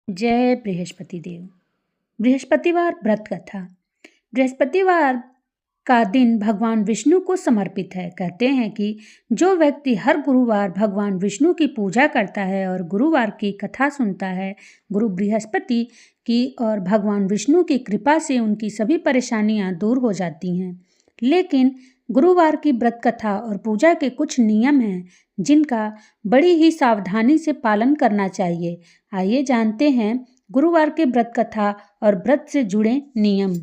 जय बृहस्पति देव। बृहस्पतिवार व्रत कथा। बृहस्पतिवार का दिन भगवान विष्णु को समर्पित है। कहते हैं कि जो व्यक्ति हर गुरुवार भगवान विष्णु की पूजा करता है और गुरुवार की कथा सुनता है, गुरु बृहस्पति की और भगवान विष्णु की कृपा से उनकी सभी परेशानियां दूर हो जाती हैं। लेकिन गुरुवार की व्रत कथा और पूजा के कुछ नियम हैं जिनका बड़ी ही सावधानी से पालन करना चाहिए। आइए जानते हैं गुरुवार के व्रत कथा और व्रत से जुड़े नियम।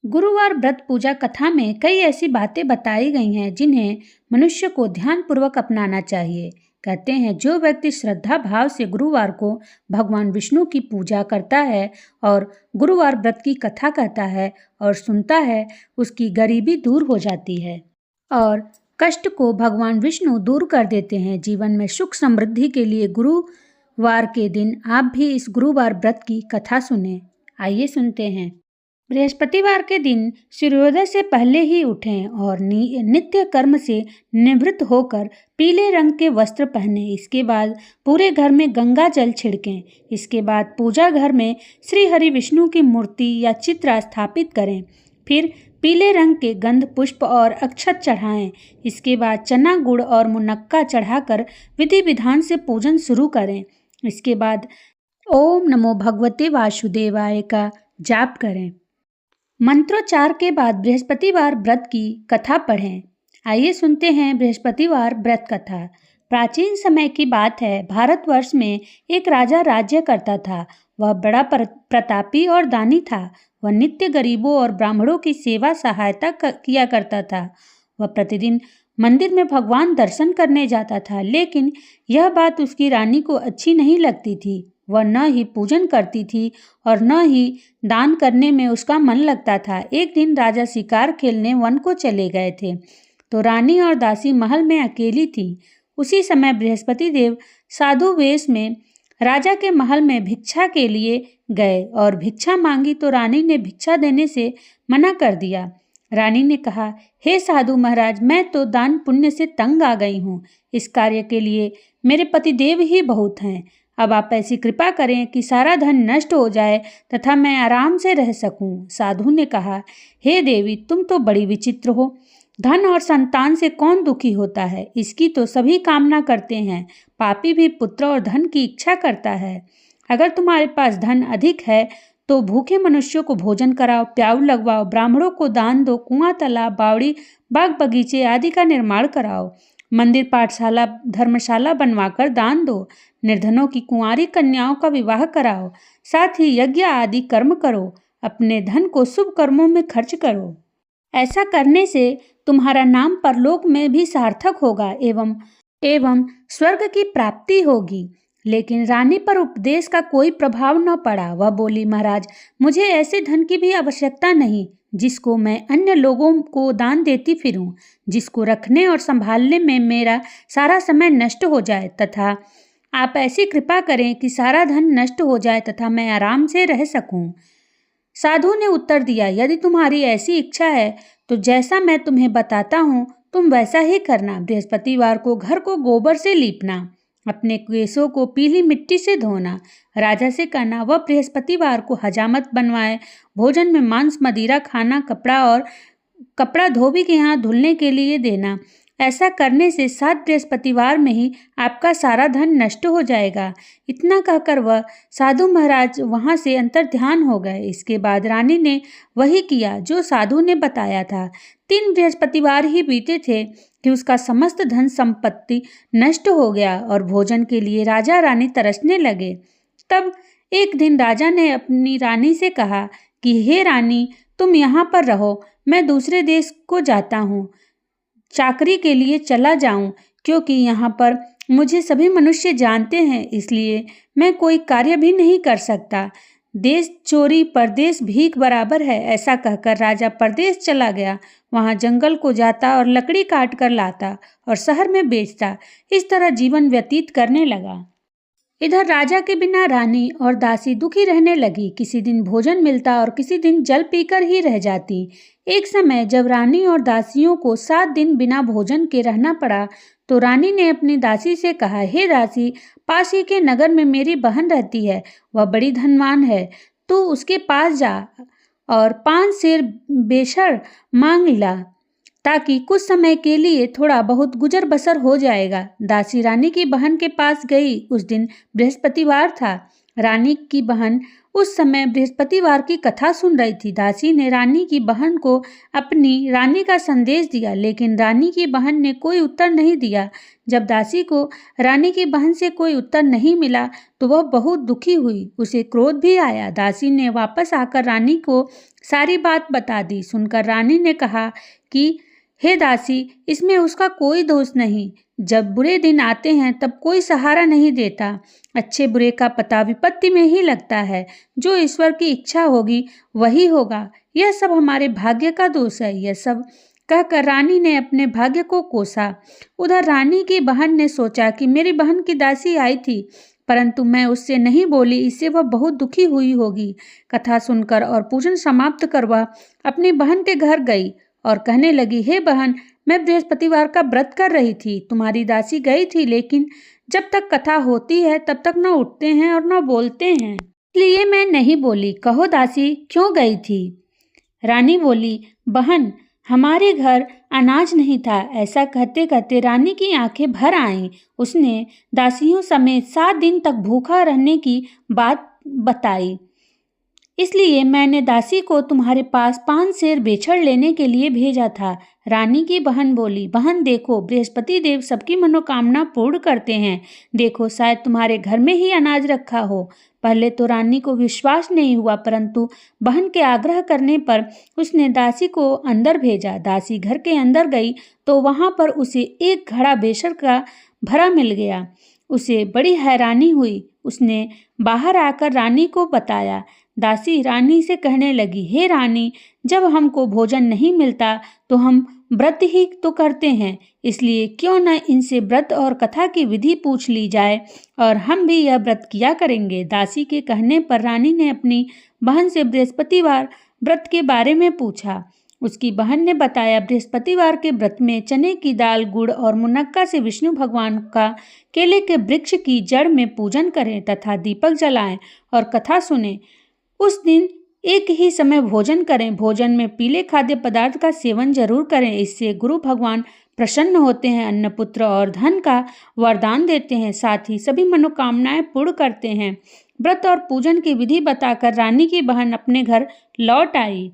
गुरुवार व्रत पूजा कथा में कई ऐसी बातें बताई गई हैं जिन्हें मनुष्य को ध्यानपूर्वक अपनाना चाहिए। कहते हैं जो व्यक्ति श्रद्धा भाव से गुरुवार को भगवान विष्णु की पूजा करता है और गुरुवार व्रत की कथा कहता है और सुनता है, उसकी गरीबी दूर हो जाती है और कष्ट को भगवान विष्णु दूर कर देते हैं। जीवन में सुख समृद्धि के लिए गुरुवार के दिन आप भी इस गुरुवार व्रत की कथा सुनें। आइए सुनते हैं। बृहस्पतिवार के दिन सूर्योदय से पहले ही उठें और नित्य कर्म से निवृत्त होकर पीले रंग के वस्त्र पहनें। इसके बाद पूरे घर में गंगा जल छिड़कें। इसके बाद पूजा घर में श्री हरि विष्णु की मूर्ति या चित्र स्थापित करें। फिर पीले रंग के गंध पुष्प और अक्षत चढ़ाएं। इसके बाद चना गुड़ और मुनक्का चढ़ाकर विधि विधान से पूजन शुरू करें। इसके बाद ओम नमो भगवते वासुदेवाय का जाप करें। मंत्रोच्चार के बाद बृहस्पतिवार व्रत की कथा पढ़ें। आइए सुनते हैं बृहस्पतिवार व्रत कथा। प्राचीन समय की बात है। भारतवर्ष में एक राजा राज्य करता था। वह बड़ा प्रतापी और दानी था। वह नित्य गरीबों और ब्राह्मणों की सेवा सहायता किया करता था। वह प्रतिदिन मंदिर में भगवान दर्शन करने जाता था, लेकिन यह बात उसकी रानी को अच्छी नहीं लगती थी। वह न ही पूजन करती थी और न ही दान करने में उसका मन लगता था। एक दिन राजा शिकार खेलने वन को चले गए थे, तो रानी और दासी महल में अकेली थी। उसी समय बृहस्पति देव साधु वेश में राजा के महल में भिक्षा के लिए गए और भिक्षा मांगी तो रानी ने भिक्षा देने से मना कर दिया। रानी ने कहा, हे साधु महाराज, मैं तो दान पुण्य से तंग आ गई हूँ। इस कार्य के लिए मेरे पतिदेव ही बहुत हैं। अब आप ऐसी कृपा करें कि सारा धन नष्ट हो जाए तथा मैं आराम से रह सकूं। साधु ने कहा, हे देवी, तुम तो बड़ी विचित्र हो। धन और संतान से कौन दुखी होता है? इसकी तो सभी कामना करते हैं। पापी भी पुत्र और धन की इच्छा करता है। अगर तुम्हारे पास धन अधिक है तो भूखे मनुष्यों को भोजन कराओ, प्याऊ लगवाओ, ब्राह्मणों को दान दो, कुआं, तालाब, बावड़ी, बाग बगीचे आदि का निर्माण कराओ, मंदिर, पाठशाला, धर्मशाला बनवाकर दान दो, निर्धनों की कुंवारी कन्याओं का विवाह कराओ, साथ ही यज्ञ आदि कर्म करो, अपने धन को शुभ कर्मों में खर्च करो। ऐसा करने से तुम्हारा नाम परलोक में भी सार्थक होगा एवं स्वर्ग की प्राप्ति होगी। लेकिन रानी पर उपदेश का कोई प्रभाव न पड़ा। वह बोली, महाराज, मुझे ऐसे धन की भी आवश्यकता नहीं जिसको मैं अन्य लोगों को दान देती फिरूं, जिसको रखने और संभालने में मेरा सारा समय नष्ट हो जाए, तथा आप ऐसी कृपा करें कि सारा धन नष्ट हो जाए तथा मैं आराम से रह सकूं। साधु ने उत्तर दिया, यदि तुम्हारी ऐसी इच्छा है तो जैसा मैं तुम्हें बताता हूँ तुम वैसा ही करना। बृहस्पतिवार को घर को गोबर से लीपना, अपने केसों को पीली मिट्टी से धोना, राजा से कहना वह बृहस्पतिवार को हजामत बनवाए, भोजन में मांस मदिरा खाना, कपड़ा धोबी के यहाँ धुलने के लिए देना। ऐसा करने से 7 बृहस्पतिवार में ही आपका सारा धन नष्ट हो जाएगा। इतना कहकर वह साधु महाराज वहां से अंतर्ध्यान हो गए। इसके बाद रानी ने वही किया जो साधु ने बताया था। 3 बृहस्पतिवार ही बीते थे कि उसका समस्त धन संपत्ति नष्ट हो गया और भोजन के लिए राजा रानी तरसने लगे। तब एक दिन राजा ने अपनी रानी से कहा कि हे रानी, तुम यहाँ पर रहो, मैं दूसरे देश को जाता हूँ, चाकरी के लिए चला जाऊं, क्योंकि यहाँ पर मुझे सभी मनुष्य जानते हैं, इसलिए मैं कोई कार्य भी नहीं कर सकता। देश चोरी परदेश भीख बराबर है। ऐसा कहकर राजा परदेश चला गया। वहाँ जंगल को जाता और लकड़ी काट कर लाता और शहर में बेचता। इस तरह जीवन व्यतीत करने लगा। इधर राजा के बिना रानी और दासी दुखी रहने लगी। किसी दिन भोजन मिलता और किसी दिन जल पीकर ही रह जाती। एक समय जब रानी और दासियों को 7 दिन बिना भोजन के रहना पड़ा तो रानी ने अपनी दासी से कहा, हे दासी, पास ही के नगर में मेरी बहन रहती है, वह बड़ी धनवान है, तू उसके पास जा और 5 सेर बेशर मांग ला, ताकि कुछ समय के लिए थोड़ा बहुत गुजर बसर हो जाएगा। दासी रानी की बहन के पास गई। उस दिन बृहस्पतिवार था। रानी की बहन उस समय बृहस्पतिवार की कथा सुन रही थी। दासी ने रानी की बहन को अपनी रानी का संदेश दिया, लेकिन रानी की बहन ने कोई उत्तर नहीं दिया। जब दासी को रानी की बहन से कोई उत्तर नहीं मिला तो वह बहुत दुखी हुई, उसे क्रोध भी आया। दासी ने वापस आकर रानी को सारी बात बता दी। सुनकर रानी ने कहा कि हे दासी, इसमें उसका कोई दोष नहीं। जब बुरे दिन आते हैं तब कोई सहारा नहीं देता। अच्छे बुरे का पता विपत्ति में ही लगता है। जो ईश्वर की इच्छा होगी वही होगा। यह सब हमारे भाग्य का दोष है। यह सब कहकर रानी ने अपने भाग्य को कोसा। उधर रानी की बहन ने सोचा कि मेरी बहन की दासी आई थी, परंतु मैं उससे नहीं बोली, इससे वह बहुत दुखी हुई होगी। कथा सुनकर और पूजन समाप्त कर वह अपनी बहन के घर गई और कहने लगी, हे बहन, मैं बृहस्पतिवार का व्रत कर रही थी। तुम्हारी दासी गई थी, लेकिन जब तक कथा होती है तब तक न उठते हैं और न बोलते हैं, इसलिए मैं नहीं बोली। कहो दासी, क्यों गई थी? रानी बोली, बहन, हमारे घर अनाज नहीं था। ऐसा कहते कहते रानी की आंखें भर आईं। उसने दासियों समेत 7 दिन तक भूखा रहने की बात बताई। इसलिए मैंने दासी को तुम्हारे पास 5 सेर बेछड़ लेने के लिए भेजा था। रानी की बहन बोली, बहन देखो, बृहस्पति देव सबकी मनोकामना पूर्ण करते हैं। देखो, शायद तुम्हारे घर में ही अनाज रखा हो। पहले तो रानी को विश्वास नहीं हुआ, परंतु बहन के आग्रह करने पर उसने दासी को अंदर भेजा। दासी घर के अंदर गई तो वहां पर उसे एक घड़ा बेशर का भरा मिल गया। उसे बड़ी हैरानी हुई। उसने बाहर आकर रानी को बताया। दासी रानी से कहने लगी, हे रानी, जब हमको भोजन नहीं मिलता तो हम व्रत ही तो करते हैं, इसलिए क्यों न इनसे व्रत और कथा की विधि पूछ ली जाए और हम भी यह व्रत किया करेंगे। दासी के कहने पर रानी ने अपनी बहन से बृहस्पतिवार व्रत के बारे में पूछा। उसकी बहन ने बताया, बृहस्पतिवार के व्रत में चने की दाल, गुड़ और मुनक्का से विष्णु भगवान का केले के वृक्ष की जड़ में पूजन करें तथा दीपक जलाएं और कथा सुने। उस दिन एक ही समय भोजन करें। भोजन में पीले खाद्य पदार्थ का सेवन जरूर करें, इससे गुरु भगवान प्रसन्न होते हैं, अन्न, पुत्र और धन का वरदान देते हैं, साथ ही सभी मनोकामनाएं पूर्ण करते हैं। व्रत और पूजन की विधि बताकर रानी की बहन अपने घर लौट आई।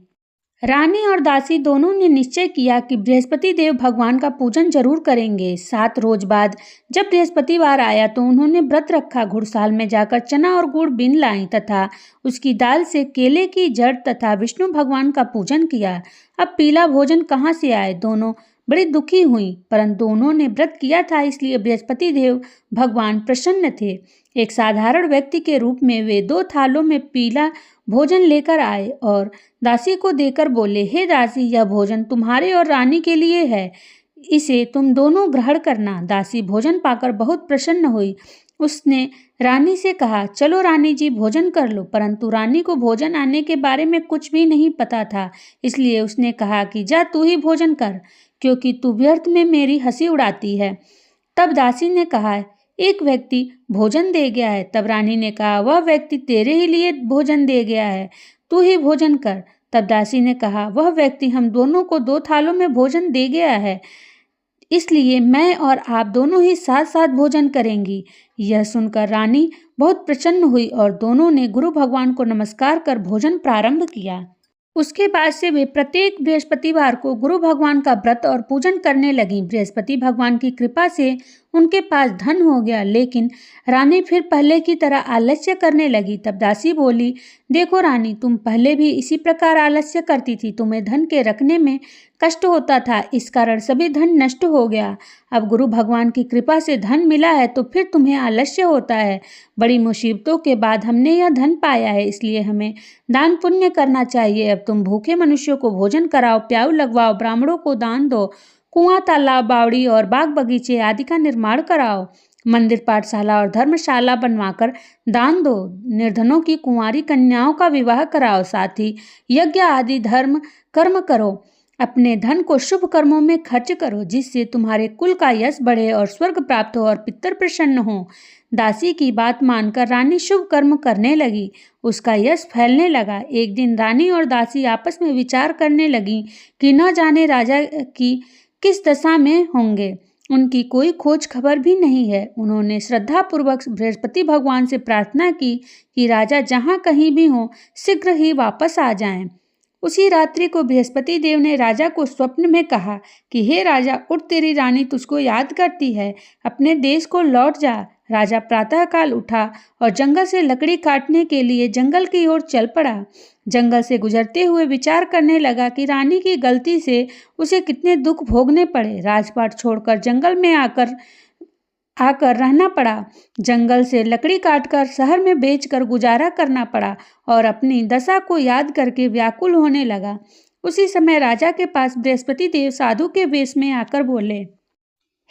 रानी और दासी दोनों ने निश्चय किया कि बृहस्पति देव भगवान का पूजन जरूर करेंगे। 7 रोज बाद जब बृहस्पतिवार आया तो उन्होंने व्रत रखा। घुड़साल में जाकर चना और गुड़ बीन लाई तथा उसकी दाल से केले की जड़ तथा विष्णु भगवान का पूजन किया। अब पीला भोजन कहाँ से आए? दोनों बड़ी दुखी हुई, परंतु उन्होंने व्रत किया था, इसलिए बृहस्पति देव भगवान प्रसन्न थे। एक साधारण व्यक्ति के रूप में वे 2 थालों में पीला भोजन लेकर आए और दासी को देकर बोले, हे दासी, यह भोजन तुम्हारे और रानी के लिए है, इसे तुम दोनों ग्रहण करना। दासी भोजन पाकर बहुत प्रसन्न हुई। उसने रानी से कहा, चलो रानी जी, भोजन कर लो। परंतु रानी को भोजन आने के बारे में कुछ भी नहीं पता था, इसलिए उसने कहा कि जा तू ही भोजन कर, क्योंकि तू व्यर्थ में मेरी हंसी उड़ाती है। तब दासी ने कहा, एक व्यक्ति भोजन दे गया है। तब रानी ने कहा, वह व्यक्ति तेरे ही लिए भोजन दे गया है, तू ही भोजन कर। तब दासी ने कहा, वह व्यक्ति हम दोनों को 2 थालों में भोजन दे गया है, इसलिए मैं और आप दोनों ही साथ साथ भोजन करेंगी। यह सुनकर रानी बहुत प्रसन्न हुई और दोनों ने गुरु भगवान को नमस्कार कर भोजन प्रारंभ किया। उसके बाद से वे प्रत्येक बृहस्पतिवार को गुरु भगवान का व्रत और पूजन करने लगीं। बृहस्पति भगवान की कृपा से उनके पास धन हो गया, लेकिन रानी फिर पहले की तरह आलस्य करने लगी। तब दासी बोली, देखो रानी, तुम पहले भी इसी प्रकार आलस्य करती थी, तुम्हें धन के रखने में कष्ट होता था, इस कारण सभी धन नष्ट हो गया। अब गुरु भगवान की कृपा से धन मिला है तो फिर तुम्हें आलस्य होता है। बड़ी मुसीबतों के बाद हमने यह धन पाया है, इसलिए हमें दान पुण्य करना चाहिए। अब तुम भूखे मनुष्यों को भोजन कराओ, प्याऊ लगवाओ, ब्राह्मणों को दान दो, कुआं, तालाब, बावड़ी और बाग बगीचे आदि का निर्माण कराओ, मंदिर, पाठशाला और धर्मशाला बनवाकर दान दो, निर्धनों की कुंवारी कन्याओं का विवाह कराओ, साथ ही यज्ञ आदि धर्म कर्म करो। अपने धन को शुभ कर्मों में खर्च करो, जिससे तुम्हारे कुल का यश बढ़े और स्वर्ग प्राप्त हो और पितर प्रसन्न हो। दासी की बात मानकर रानी शुभ कर्म करने लगी। उसका यश फैलने लगा। एक दिन रानी और दासी आपस में विचार करने लगी कि न जाने राजा की किस दशा में होंगे। उनकी कोई खोज खबर भी नहीं है। उन्होंने श्रद्धापूर्वक बृहस्पति भगवान से प्रार्थना की कि राजा जहाँ कहीं भी हो शीघ्र ही वापस आ जाएं। उसी रात्रि को बृहस्पति देव ने राजा को स्वप्न में कहा कि हे राजा, उठ, तेरी रानी तुझको याद करती है, अपने देश को लौट जा। राजा प्रातःकाल उठा और जंगल से लकड़ी काटने के लिए जंगल की ओर चल पड़ा। जंगल से गुजरते हुए विचार करने लगा कि रानी की गलती से उसे कितने दुख भोगने पड़े। राजपाट छोड़कर जंगल में आकर रहना पड़ा। जंगल से लकड़ी काटकर शहर में बेचकर गुजारा करना पड़ा और अपनी दशा को याद करके व्याकुल होने लगा। उसी समय राजा के पास बृहस्पति देव साधु के वेश में आकर बोले,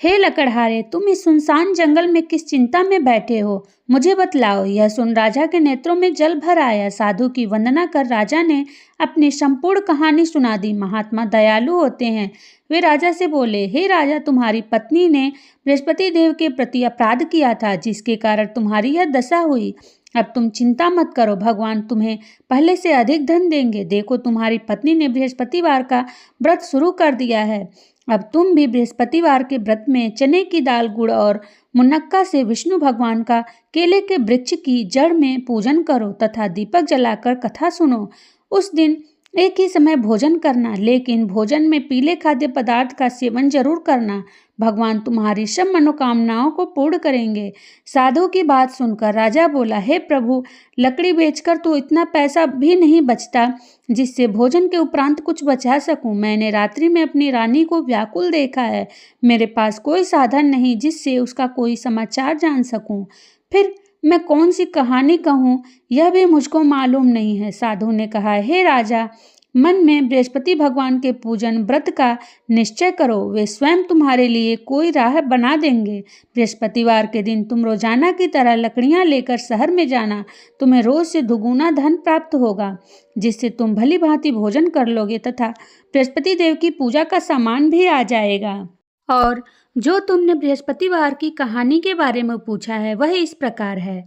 हे लकड़हारे, तुम इस सुनसान जंगल में किस चिंता में बैठे हो, मुझे बतलाओ। यह सुन राजा के नेत्रों में जल भर आया। साधु की वंदना कर राजा ने अपनी संपूर्ण कहानी सुना दी। महात्मा दयालु होते हैं। वे राजा से बोले, हे राजा, तुम्हारी पत्नी ने बृहस्पति देव के प्रति अपराध किया था, जिसके कारण तुम्हारी यह दशा हुई। अब तुम चिंता मत करो, भगवान तुम्हें पहले से अधिक धन देंगे। देखो, तुम्हारी पत्नी ने बृहस्पतिवार का व्रत शुरू कर दिया है। अब तुम भी बृहस्पतिवार के व्रत में चने की दाल, गुड़ और मुनक्का से विष्णु भगवान का केले के वृक्ष की जड़ में पूजन करो तथा दीपक जलाकर कथा सुनो। उस दिन एक ही समय भोजन करना, लेकिन भोजन में पीले खाद्य पदार्थ का सेवन जरूर करना। भगवान तुम्हारी सब मनोकामनाओं को पूर्ण करेंगे। साधु की बात सुनकर राजा बोला, हे प्रभु, लकड़ी बेचकर तो इतना पैसा भी नहीं बचता जिससे भोजन के उपरांत कुछ बचा सकूं। मैंने रात्रि में अपनी रानी को व्याकुल देखा है। मेरे पास कोई साधन नहीं जिससे उसका कोई समाचार जान सकूं। फिर मैं कौन सी कहानी कहूँ, यह भी मुझको मालूम नहीं है। साधु ने कहा, हे राजा, मन में बृहस्पति भगवान के पूजन व्रत का निश्चय करो, वे स्वयं तुम्हारे लिए कोई राह बना देंगे। बृहस्पतिवार के दिन तुम रोजाना की तरह लकड़ियां लेकर शहर में जाना। तुम्हें रोज से दुगुना धन प्राप्त होगा, जिससे तुम भली भांति भोजन कर लोगे तथा बृहस्पति देव की पूजा का सामान भी आ जाएगा। और जो तुमने बृहस्पतिवार की कहानी के बारे में पूछा है, वह इस प्रकार है।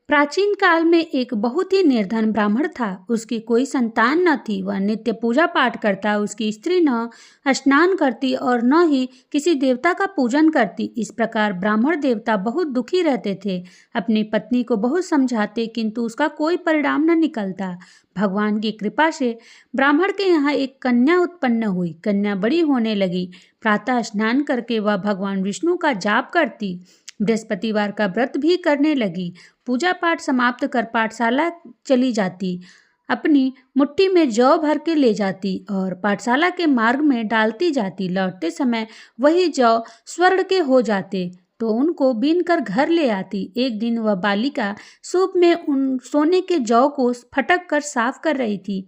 प्राचीन काल में एक बहुत ही निर्धन ब्राह्मण था। उसकी कोई संतान न थी। वह नित्य पूजा पाठ करता। उसकी स्त्री न स्नान करती और न ही किसी देवता का पूजन करती। इस प्रकार ब्राह्मण देवता बहुत दुखी रहते थे। अपनी पत्नी को बहुत समझाते, किंतु उसका कोई परिणाम न निकलता। भगवान की कृपा से ब्राह्मण के यहाँ एक कन्या उत्पन्न हुई। कन्या बड़ी होने लगी। प्रातः स्नान करके वह भगवान विष्णु का जाप करती। बृहस्पतिवार का व्रत भी करने लगी। पूजा पाठ समाप्त कर पाठशाला चली जाती। अपनी मुट्ठी में जौ भर के ले जाती और पाठशाला के मार्ग में डालती जाती। लौटते समय वही जौ स्वर्ण के हो जाते तो उनको बीन कर घर ले आती। एक दिन वह बालिका सूप में उन सोने के जौ को फटक कर साफ कर रही थी।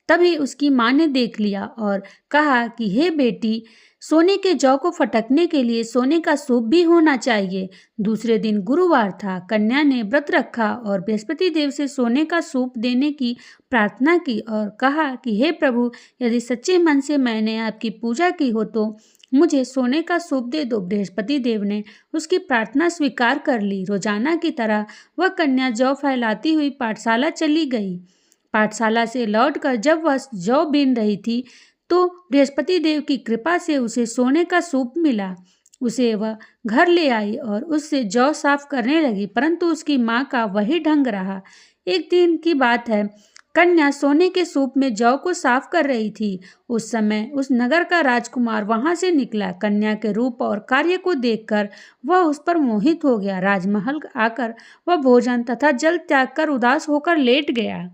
तभी उसकी माँ ने देख लिया और कहा कि हे बेटी, सोने के जौ को फटकने के लिए सोने का सूप भी होना चाहिए। दूसरे दिन गुरुवार था। कन्या ने व्रत रखा और बृहस्पति देव से सोने का सूप देने की प्रार्थना की और कहा कि हे प्रभु, यदि सच्चे मन से मैंने आपकी पूजा की हो तो मुझे सोने का सूप दे दो। बृहस्पति देव ने उसकी प्रार्थना स्वीकार कर ली। रोजाना की तरह वह कन्या जौ फैलाती हुई पाठशाला चली गई। पाठशाला से लौटकर जब वह जौ बीन रही थी तो बृहस्पति देव की कृपा से उसे सोने का सूप मिला। उसे वह घर ले आई और उससे जौ साफ करने लगी, परंतु उसकी माँ का वही ढंग रहा। एक दिन की बात है, कन्या सोने के सूप में जौ को साफ कर रही थी। उस समय उस नगर का राजकुमार वहां से निकला। कन्या के रूप और कार्य को देखकर वह उस पर मोहित हो गया। राजमहल आकर वह भोजन तथा जल त्याग कर उदास होकर लेट गया।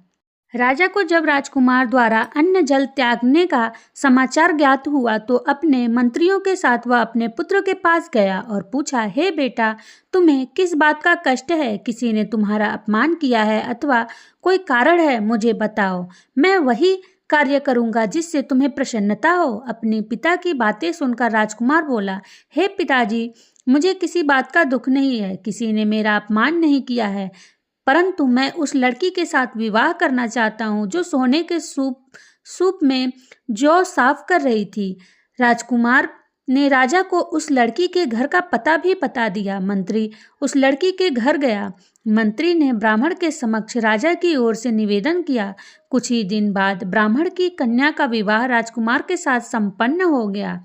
राजा को जब राजकुमार द्वारा अन्न जल त्यागने का समाचार ज्ञात हुआ तो अपने मंत्रियों के साथ वह अपने पुत्र के पास गया और पूछा, हे बेटा, तुम्हें किस बात का कष्ट है? किसी ने तुम्हारा अपमान किया है अथवा कोई कारण है? मुझे बताओ, मैं वही कार्य करूंगा जिससे तुम्हें प्रसन्नता हो। अपने पिता की बातें सुनकर राजकुमार बोला, हे पिताजी, मुझे किसी बात का दुख नहीं है। किसी ने मेरा अपमान नहीं किया है, परंतु मैं उस लड़की के साथ विवाह करना चाहता हूँ जो सोने के सूप सूप में जौ साफ कर रही थी। राजकुमार ने राजा को उस लड़की के घर का पता भी बता दिया। मंत्री उस लड़की के घर गया। मंत्री ने ब्राह्मण के समक्ष राजा की ओर से निवेदन किया। कुछ ही दिन बाद ब्राह्मण की कन्या का विवाह राजकुमार के साथ संपन्न हो गया।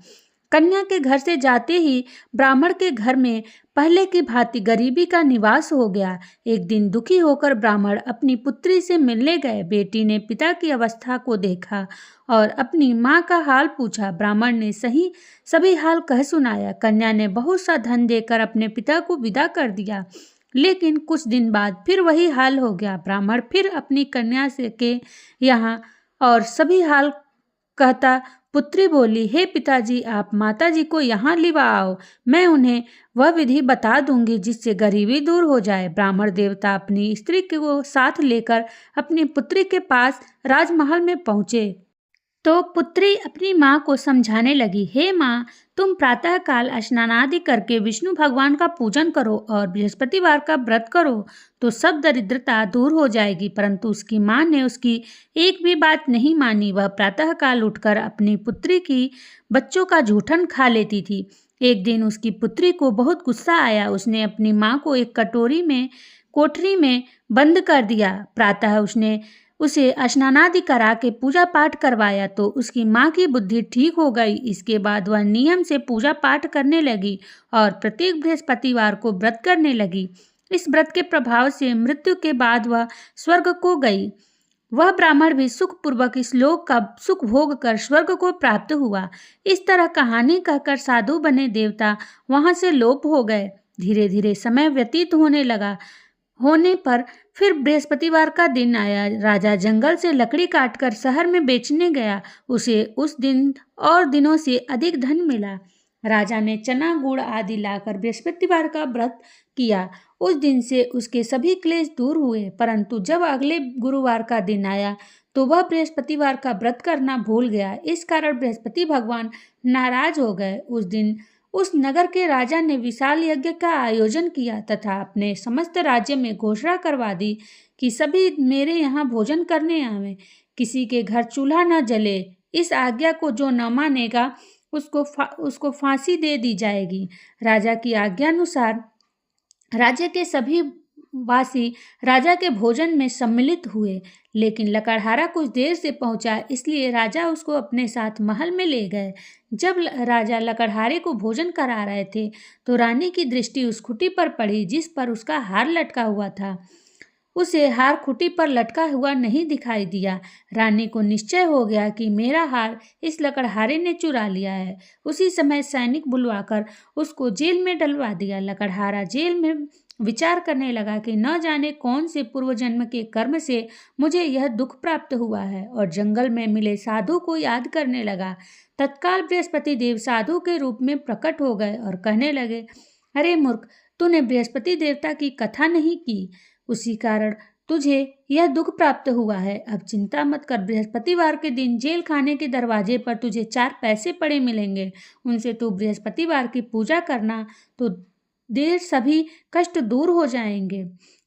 कन्या के घर से जाते ही ब्राह्मण के घर में पहले की भांति गरीबी का निवास हो गया। एक दिन दुखी होकर ब्राह्मण अपनी पुत्री से मिलने गए। बेटी ने पिता की अवस्था को देखा और अपनी माँ का हाल पूछा। ब्राह्मण ने सभी हाल कह सुनाया। कन्या ने बहुत सा धन देकर अपने पिता को विदा कर दिया, लेकिन कुछ दिन बाद फिर वही हाल हो गया। ब्राह्मण फिर अपनी कन्या से के यहाँ और सभी हाल कहता। पुत्री बोली, हे पिताजी, आप माताजी को यहाँ लिवा आओ, मैं उन्हें वह विधि बता दूंगी जिससे गरीबी दूर हो जाए। ब्राह्मण देवता अपनी स्त्री को साथ लेकर अपनी पुत्री के पास राजमहल में पहुँचे तो पुत्री अपनी माँ को समझाने लगी, हे माँ, तुम प्रातःकाल स्नानादि करके विष्णु भगवान का पूजन करो और बृहस्पतिवार का व्रत करो तो सब दरिद्रता दूर हो जाएगी। परंतु उसकी माँ ने उसकी एक भी बात नहीं मानी। वह प्रातःकाल उठकर अपनी पुत्री की बच्चों का जूठन खा लेती थी। एक दिन उसकी पुत्री को बहुत गुस्सा आया। उसने अपनी माँ को एक कोठरी में बंद कर दिया। प्रातः उसने उसे स्नानादि करा के पूजा पाठ करवाया तो उसकी माँ की बुद्धि ठीक हो गई। इसके बाद वह नियम से पूजा पाठ करने लगी और प्रत्येक बृहस्पतिवार को व्रत करने लगी। इस व्रत के प्रभाव से मृत्यु के बाद वह स्वर्ग को गई। वह ब्राह्मण भी सुखपूर्वक इस लोक का सुख भोग कर स्वर्ग को प्राप्त हुआ। इस तरह कहानी कहकर साधु बने देवता वहां से लोप हो गए। धीरे धीरे समय व्यतीत होने पर फिर बृहस्पतिवार का दिन आया। राजा जंगल से लकड़ी काटकर शहर में बेचने गया। उसे उस दिन और दिनों से अधिक धन मिला। राजा ने चना गुड़ आदि लाकर बृहस्पतिवार का व्रत किया। उस दिन से उसके सभी क्लेश दूर हुए। परंतु जब अगले गुरुवार का दिन आया तो वह बृहस्पतिवार का व्रत करना भूल गया। इस कारण बृहस्पति भगवान नाराज हो गए। उस दिन उस नगर के राजा ने विशाल यज्ञ का आयोजन किया तथा अपने समस्त राज्य में घोषणा करवा दी कि सभी मेरे यहाँ भोजन करने आवे, किसी के घर चूल्हा न जले। इस आज्ञा को जो न मानेगा उसको फांसी दे दी जाएगी। राजा की आज्ञानुसार राज्य के सभी वासी राजा के भोजन में सम्मिलित हुए, लेकिन लकड़हारा कुछ देर से पहुंचा, इसलिए राजा उसको अपने साथ महल में ले गए। जब राजा लकड़हारे को भोजन करा रहे थे तो रानी की दृष्टि उस खुटी पर पड़ी जिस पर उसका हार लटका हुआ था। उसे हार खुटी पर लटका हुआ नहीं दिखाई दिया। रानी को निश्चय हो गया कि मेरा हार इस लकड़हारे ने चुरा लिया है। उसी समय सैनिक बुलवाकर उसको जेल में डलवा दिया। लकड़हारा जेल में विचार करने लगा कि न जाने कौन से पूर्व जन्म के कर्म से मुझे यह दुख प्राप्त हुआ है, और जंगल में मिले साधु को याद करने लगा। तत्काल बृहस्पति देव साधु के रूप में प्रकट हो गए और कहने लगे, अरे मूर्ख, तूने बृहस्पति देवता की कथा नहीं की, उसी कारण तुझे यह दुख प्राप्त हुआ है। अब चिंता मत कर, बृहस्पतिवार के दिन जेल खाने के दरवाजे पर तुझे 4 पैसे पड़े मिलेंगे। उनसे तू बृहस्पतिवार की पूजा करना तो देर सभी कष्ट दूर हो जाएंगे।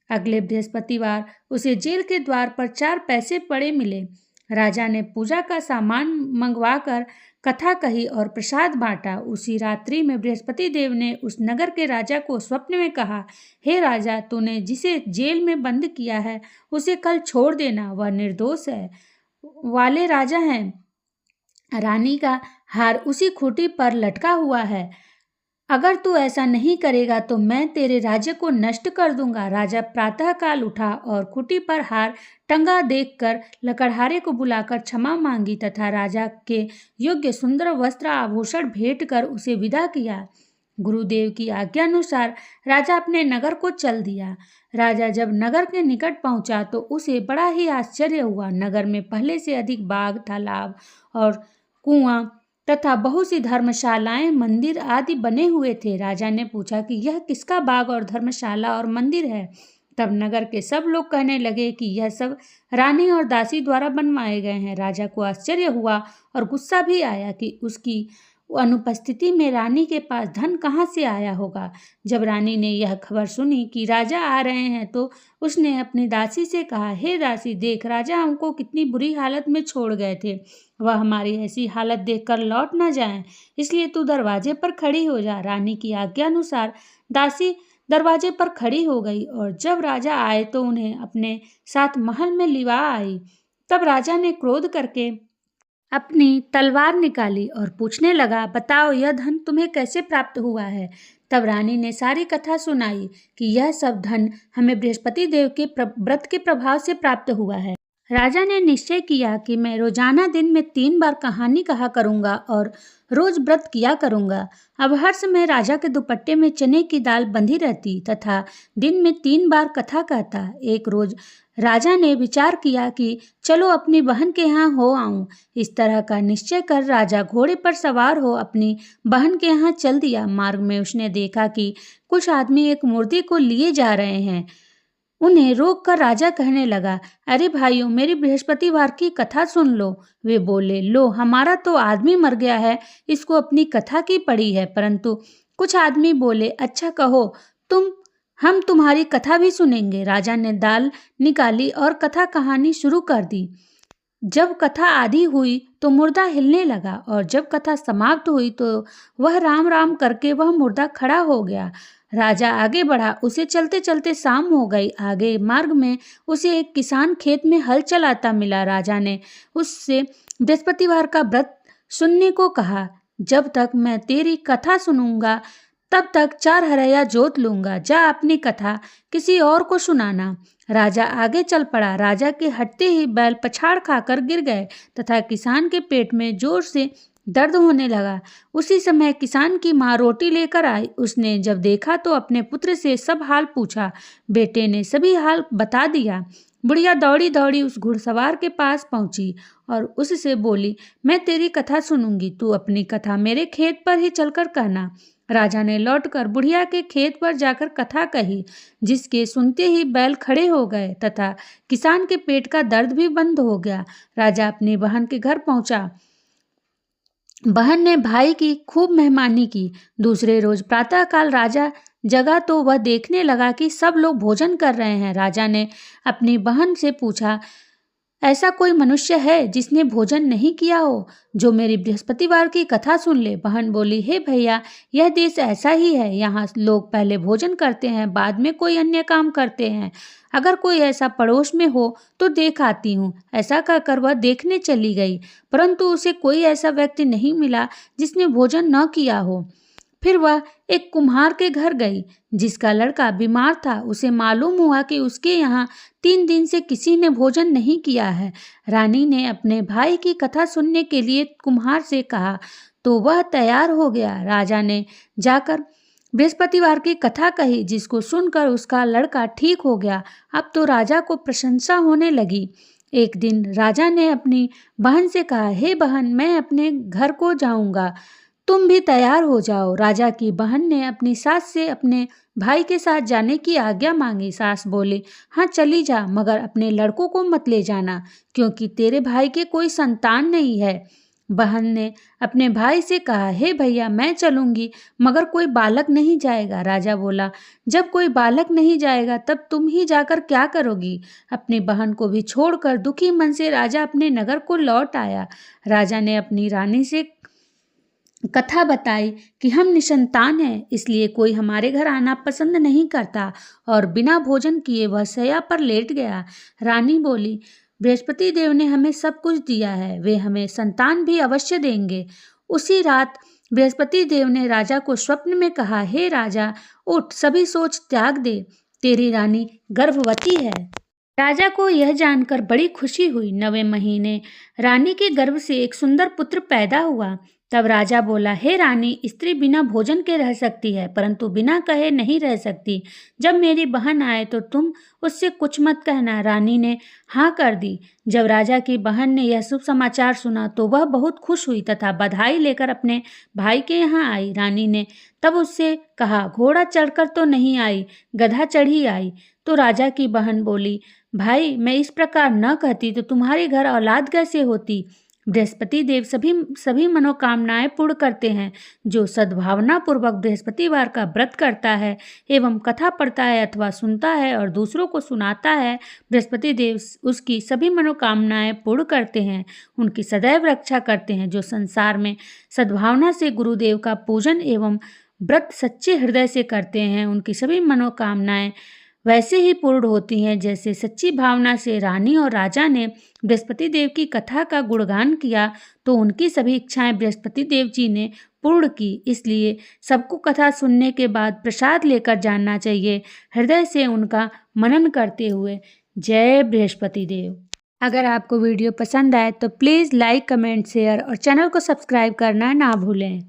अगले बृहस्पतिवार उसे जेल के द्वार पर 4 पैसे पड़े मिले। राजा ने पूजा का सामान मंगवाकर कथा कही और प्रसाद बांटा। उसी रात्रि में बृहस्पति देव ने उस नगर के राजा को स्वप्न में कहा, हे राजा, तूने जिसे जेल में बंद किया है उसे कल छोड़ देना, वह निर्दोष है वाले राजा हैं। रानी का हार उसी खूंटी पर लटका हुआ है। अगर तू ऐसा नहीं करेगा तो मैं तेरे राज्य को नष्ट कर दूंगा। राजा प्रातःकाल उठा और खूंटी पर हार टंगा देखकर लकड़हारे को बुलाकर क्षमा मांगी तथा राजा के योग्य सुंदर वस्त्र आभूषण भेंट कर उसे विदा किया। गुरुदेव की आज्ञानुसार राजा अपने नगर को चल दिया। राजा जब नगर के निकट पहुंचा तो उसे बड़ा ही आश्चर्य हुआ। नगर में पहले से अधिक बाग, तालाब और कुआं तथा बहुत सी धर्मशालाएं, मंदिर आदि बने हुए थे। राजा ने पूछा कि यह किसका बाग और धर्मशाला और मंदिर है। तब नगर के सब लोग कहने लगे कि यह सब रानी और दासी द्वारा बनवाए गए हैं। राजा को आश्चर्य हुआ और गुस्सा भी आया कि अनुपस्थिति में रानी के पास धन कहाँ से आया होगा। जब रानी ने यह खबर सुनी कि राजा आ रहे हैं तो उसने अपनी दासी से कहा, हे दासी, देख, राजा हमको कितनी बुरी हालत में छोड़ गए थे। वह हमारी ऐसी हालत देखकर लौट न जाएं, इसलिए तू दरवाजे पर खड़ी हो जा। रानी की आज्ञा अनुसार दासी दरवाजे पर खड़ी हो गई और जब राजा आए तो उन्हें अपने साथ महल में लिवा आई। तब राजा ने क्रोध करके अपनी तलवार निकाली और पूछने लगा, बताओ यह धन तुम्हें कैसे प्राप्त हुआ है। तब रानी ने सारी कथा सुनाई कि यह सब धन हमें बृहस्पति देव के व्रत के प्रभाव से प्राप्त हुआ है। राजा ने निश्चय किया कि मैं रोजाना दिन में 3 बार कहानी कहा करूंगा और रोज व्रत किया करूंगा। अब हर समय राजा के दुपट्टे में चने की दाल बंधी रहती तथा दिन में 3 बार कथा कहता। एक रोज राजा ने विचार किया कि चलो अपनी बहन के यहाँ हो आऊं। इस तरह का निश्चय कर राजा घोड़े पर सवार हो अपनी बहन के यहाँ चल दिया। मार्ग में उसने देखा कि कुछ आदमी एक मूर्ति को लिए जा रहे हैं। उन्हें रोककर राजा कहने लगा, अरे भाइयों, मेरी बृहस्पतिवार की कथा सुन लो। वे बोले, लो, हमारा तो आदमी मर गया है, इसको अपनी कथा की पड़ी है। परंतु कुछ आदमी बोले, अच्छा कहो, हम तुम्हारी कथा भी सुनेंगे। राजा ने दाल निकाली और कथा कहानी शुरू कर दी। जब कथा आधी हुई तो मुर्दा हिलने लगा और जब कथा समाप्त हुई तो वह राम राम करके वह मुर्दा खड़ा हो गया। राजा आगे बढ़ा, उसे चलते चलते शाम हो गई। आगे मार्ग में उसे एक किसान खेत में हल चलाता मिला। राजा ने उससे बृहस्पतिवार का व्रत सुनने को कहा। जब तक मैं तेरी कथा सुनूंगा तब तक 4 हरैया जोत लूंगा। जा अपनी कथा किसी और को सुनाना। राजा आगे चल पड़ा। राजा के हटते ही बैल पछाड़ खाकर गिर गए तथा किसान के पेट में जोर से दर्द होने लगा। उसी समय किसान की माँ रोटी लेकर आई। उसने जब देखा तो अपने पुत्र से सब हाल पूछा। बेटे ने सभी हाल बता दिया। बुढ़िया दौड़ी दौड़ी उस घुड़सवार के पास पहुंची और उससे बोली, मैं तेरी कथा सुनूंगी, तू अपनी कथा मेरे खेत पर ही चलकर कहना। राजा ने लौटकर बुढ़िया के खेत पर जाकर कथा कही, जिसके सुनते ही बैल खड़े हो गए तथा किसान के पेट का दर्द भी बंद हो गया। राजा अपनी बहन के घर पहुंचा। बहन ने भाई की खूब मेहमानी की। दूसरे रोज प्रातःकाल राजा जगा तो वह देखने लगा कि सब लोग भोजन कर रहे हैं। राजा ने अपनी बहन से पूछा, ऐसा कोई मनुष्य है जिसने भोजन नहीं किया हो, जो मेरी बृहस्पतिवार की कथा सुन ले। बहन बोली, हे भैया, यह देश ऐसा ही है। यहाँ लोग पहले भोजन करते हैं, बाद में कोई अन्य काम करते हैं। अगर कोई ऐसा पड़ोस में हो तो देख आती हूँ। ऐसा कहकर वह देखने चली गई, परंतु उसे कोई ऐसा व्यक्ति नहीं मिला जिसने भोजन न किया हो। फिर वह एक कुम्हार के घर गई, जिसका लड़का बीमार था। उसे मालूम हुआ कि उसके यहाँ 3 दिन से किसी ने भोजन नहीं किया है। रानी ने अपने भाई की कथा सुनने के लिए कुम्हार से कहा तो वह तैयार हो गया। राजा ने जाकर बृहस्पतिवार की कथा कही, जिसको सुनकर उसका लड़का ठीक हो गया। अब तो राजा को प्रशंसा होने लगी। एक दिन राजा ने अपनी बहन से कहा, हे बहन, मैं अपने घर को जाऊंगा, तुम भी तैयार हो जाओ। राजा की बहन ने अपनी सास से अपने भाई के साथ जाने की आज्ञा मांगी। सास बोले, हाँ चली जा, मगर अपने लड़कों को मत ले जाना, क्योंकि तेरे भाई के कोई संतान नहीं है। बहन ने अपने भाई से कहा, हे भैया, मैं चलूंगी, मगर कोई बालक नहीं जाएगा। राजा बोला, जब कोई बालक नहीं जाएगा तब तुम ही जाकर क्या करोगी। अपनी बहन को भी छोड़कर दुखी मन से राजा अपने नगर को लौट आया। राजा ने अपनी रानी से कथा बताई कि हम निसंतान हैं, इसलिए कोई हमारे घर आना पसंद नहीं करता, और बिना भोजन किए वह शैया पर लेट गया। रानी बोली, बृहस्पति देव ने हमें सब कुछ दिया है, वे हमें संतान भी अवश्य देंगे। उसी रात बृहस्पति देव ने राजा को स्वप्न में कहा, हे राजा, उठ, सभी सोच त्याग दे, तेरी रानी गर्भवती है। राजा को यह जानकर बड़ी खुशी हुई। 9वें महीने रानी के गर्भ से एक सुंदर पुत्र पैदा हुआ। तब राजा बोला, हे रानी, स्त्री बिना भोजन के रह सकती है, परंतु बिना कहे नहीं रह सकती। जब मेरी बहन आए तो तुम उससे कुछ मत कहना। रानी ने हाँ कर दी। जब राजा की बहन ने यह शुभ समाचार सुना तो वह बहुत खुश हुई तथा बधाई लेकर अपने भाई के यहाँ आई। रानी ने तब उससे कहा, घोड़ा चढ़कर तो नहीं आई, गधा चढ़ी आई। तो राजा की बहन बोली, भाई, मैं इस प्रकार न कहती तो तुम्हारे घर औलाद कैसे होती। बृहस्पति देव सभी मनोकामनाएं पूर्ण करते हैं। जो सद्भावना पूर्वक बृहस्पतिवार का व्रत करता है एवं कथा पढ़ता है अथवा सुनता है और दूसरों को सुनाता है, बृहस्पति देव उसकी सभी मनोकामनाएं पूर्ण करते हैं, उनकी सदैव रक्षा करते हैं। जो संसार में सद्भावना से गुरुदेव का पूजन एवं व्रत सच्चे हृदय से करते हैं, उनकी सभी मनोकामनाएं वैसे ही पूर्ण होती हैं जैसे सच्ची भावना से रानी और राजा ने बृहस्पति देव की कथा का गुणगान किया तो उनकी सभी इच्छाएं बृहस्पति देव जी ने पूर्ण की। इसलिए सबको कथा सुनने के बाद प्रसाद लेकर जाना चाहिए, हृदय से उनका मनन करते हुए। जय बृहस्पति देव। अगर आपको वीडियो पसंद आए तो प्लीज़ लाइक, कमेंट, शेयर और चैनल को सब्सक्राइब करना ना भूलें।